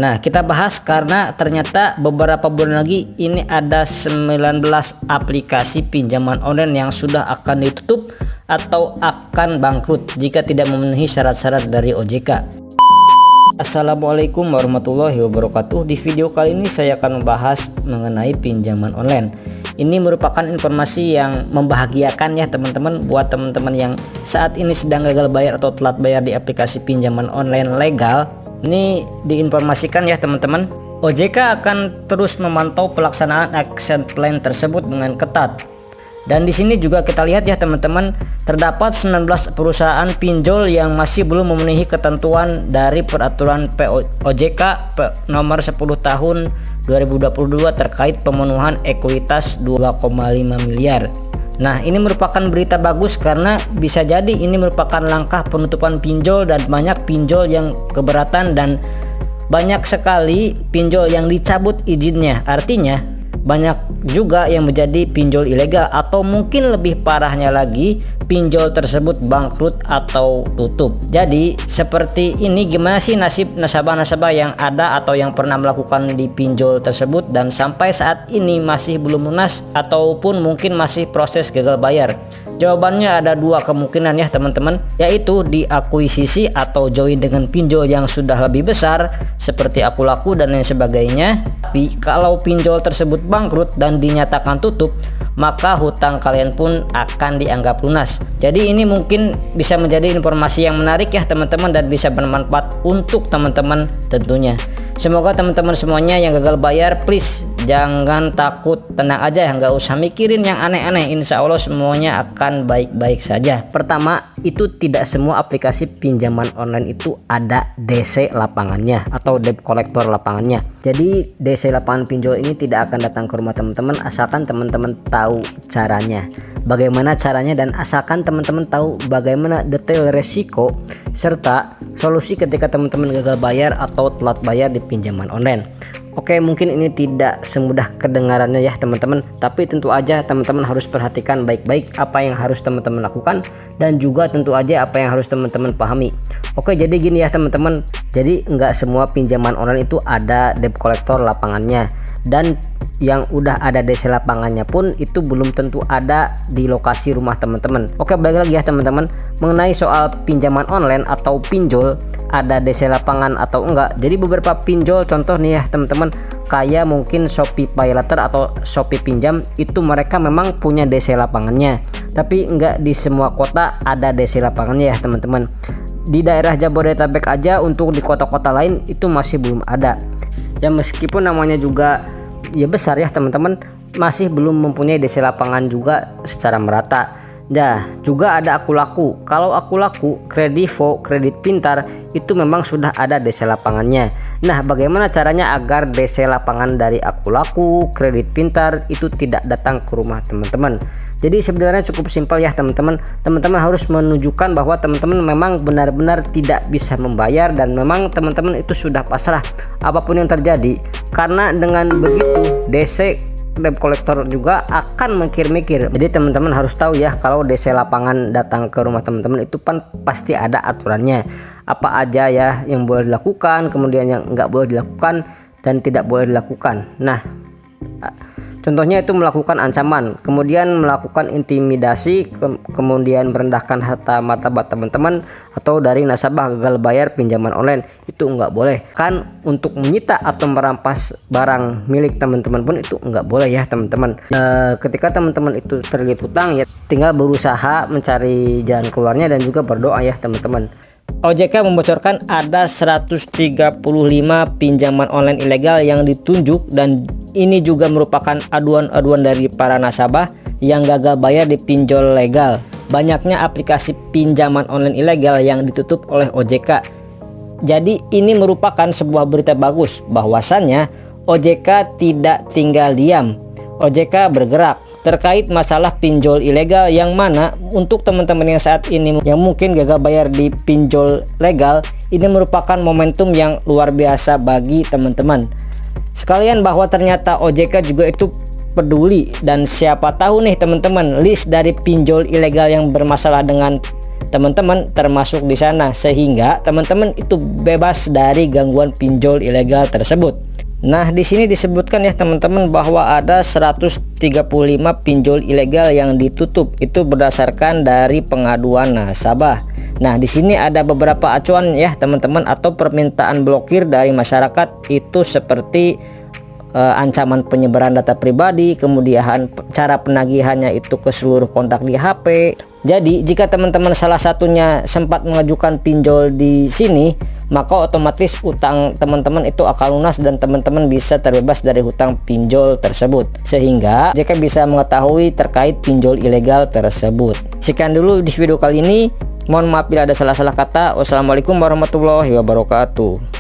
Nah, kita bahas karena ternyata beberapa bulan lagi ini ada 19 aplikasi pinjaman online yang sudah akan ditutup atau akan bangkrut jika tidak memenuhi syarat-syarat dari OJK. Assalamualaikum warahmatullahi wabarakatuh. Di video kali ini saya akan membahas mengenai pinjaman online. Ini merupakan informasi yang membahagiakan ya teman-teman, buat teman-teman yang saat ini sedang gagal bayar atau telat bayar di aplikasi pinjaman online legal. Ini diinformasikan ya teman-teman, OJK akan terus memantau pelaksanaan action plan tersebut dengan ketat. Dan di sini juga kita lihat ya teman-teman, terdapat 19 perusahaan pinjol yang masih belum memenuhi ketentuan dari peraturan OJK nomor 10 tahun 2022 terkait pemenuhan ekuitas 2,5 miliar. Nah, ini merupakan berita bagus karena bisa jadi ini merupakan langkah penutupan pinjol dan banyak pinjol yang keberatan dan banyak sekali pinjol yang dicabut izinnya. Artinya banyak juga yang menjadi pinjol ilegal atau mungkin lebih parahnya lagi pinjol tersebut bangkrut atau tutup. Jadi seperti ini, gimana sih nasib nasabah-nasabah yang ada atau yang pernah melakukan di pinjol tersebut dan sampai saat ini masih belum lunas ataupun mungkin masih proses gagal bayar? Jawabannya ada dua kemungkinan ya teman-teman, yaitu diakuisisi atau join dengan pinjol yang sudah lebih besar seperti Akulaku dan lain sebagainya. Tapi kalau pinjol tersebut bangkrut dan dinyatakan tutup, maka hutang kalian pun akan dianggap lunas. Jadi ini mungkin bisa menjadi informasi yang menarik ya teman-teman dan bisa bermanfaat untuk teman-teman tentunya. Semoga teman-teman semuanya yang gagal bayar, please jangan takut, tenang aja ya, nggak usah mikirin yang aneh-aneh. Insya Allah semuanya akan baik-baik saja. Pertama, itu tidak semua aplikasi pinjaman online itu ada DC lapangannya atau debt collector lapangannya. Jadi DC lapangan pinjol ini tidak akan datang ke rumah teman-teman asalkan teman-teman tahu caranya. Bagaimana caranya dan asalkan teman-teman tahu bagaimana detail resiko serta solusi ketika teman-teman gagal bayar atau telat bayar di pinjaman online. Oke, mungkin ini tidak semudah kedengarannya ya teman-teman, tapi tentu aja teman-teman harus perhatikan baik-baik apa yang harus teman-teman lakukan dan juga tentu aja apa yang harus teman-teman pahami. Oke, jadi gini ya teman-teman, jadi nggak semua pinjaman online itu ada debt collector lapangannya, dan yang udah ada DC lapangannya pun itu belum tentu ada di lokasi rumah teman-teman. Oke, balik lagi ya teman-teman, mengenai soal pinjaman online atau pinjol ada DC lapangan atau enggak. Jadi beberapa pinjol, contoh nih ya teman-teman, kayak mungkin Shopee Paylater atau Shopee Pinjam, itu mereka memang punya DC lapangannya, tapi enggak di semua kota ada DC lapangannya ya teman-teman. Di daerah Jabodetabek aja, untuk di kota-kota lain itu masih belum ada. Ya meskipun namanya juga ya besar ya teman-teman, masih belum mempunyai DC lapangan juga secara merata. Nah, juga ada Akulaku. Kalau Akulaku, Kredivo, Kredit Pintar itu memang sudah ada DC lapangannya. Nah, bagaimana caranya agar DC lapangan dari Akulaku, Kredit Pintar itu tidak datang ke rumah teman-teman? Jadi sebenarnya cukup simpel ya teman-teman. Teman-teman harus menunjukkan bahwa teman-teman memang benar-benar tidak bisa membayar dan memang teman-teman itu sudah pasrah apapun yang terjadi. Karena dengan begitu DC debt collector juga akan mikir-mikir. Jadi teman-teman harus tahu ya, kalau DC lapangan datang ke rumah teman-teman itu pasti ada aturannya. Apa aja ya yang boleh dilakukan, kemudian yang nggak boleh dilakukan dan tidak boleh dilakukan. Nah, contohnya itu melakukan ancaman, kemudian melakukan intimidasi, kemudian merendahkan harta martabat teman-teman atau dari nasabah gagal bayar pinjaman online, itu nggak boleh. Kan untuk menyita atau merampas barang milik teman-teman pun itu nggak boleh ya teman-teman. Ketika teman-teman itu terlilit hutang ya tinggal berusaha mencari jalan keluarnya dan juga berdoa ya teman-teman. OJK membocorkan ada 135 pinjaman online ilegal yang ditunjuk, dan ini juga merupakan aduan-aduan dari para nasabah yang gagal bayar di pinjol legal. Banyaknya aplikasi pinjaman online ilegal yang ditutup oleh OJK. Jadi ini merupakan sebuah berita bagus bahwasannya OJK tidak tinggal diam. OJK bergerak terkait masalah pinjol ilegal, yang mana untuk teman-teman yang saat ini yang mungkin gagal bayar di pinjol legal, ini merupakan momentum yang luar biasa bagi teman-teman sekalian, bahwa ternyata OJK juga itu peduli. Dan siapa tahu nih teman-teman, list dari pinjol ilegal yang bermasalah dengan teman-teman termasuk di sana, sehingga teman-teman itu bebas dari gangguan pinjol ilegal tersebut. Nah, di sini disebutkan ya teman-teman bahwa ada 135 pinjol ilegal yang ditutup, itu berdasarkan dari pengaduan nasabah. Nah, di sini ada beberapa acuan ya teman-teman, atau permintaan blokir dari masyarakat, itu seperti ancaman penyebaran data pribadi, kemudian cara penagihannya itu ke seluruh kontak di HP. Jadi jika teman-teman salah satunya sempat mengajukan pinjol di sini, maka otomatis utang teman-teman itu akan lunas dan teman-teman bisa terbebas dari hutang pinjol tersebut, sehingga JK bisa mengetahui terkait pinjol ilegal tersebut. Sekian dulu di video kali ini, mohon maaf bila ada salah-salah kata. Wassalamualaikum warahmatullahi wabarakatuh.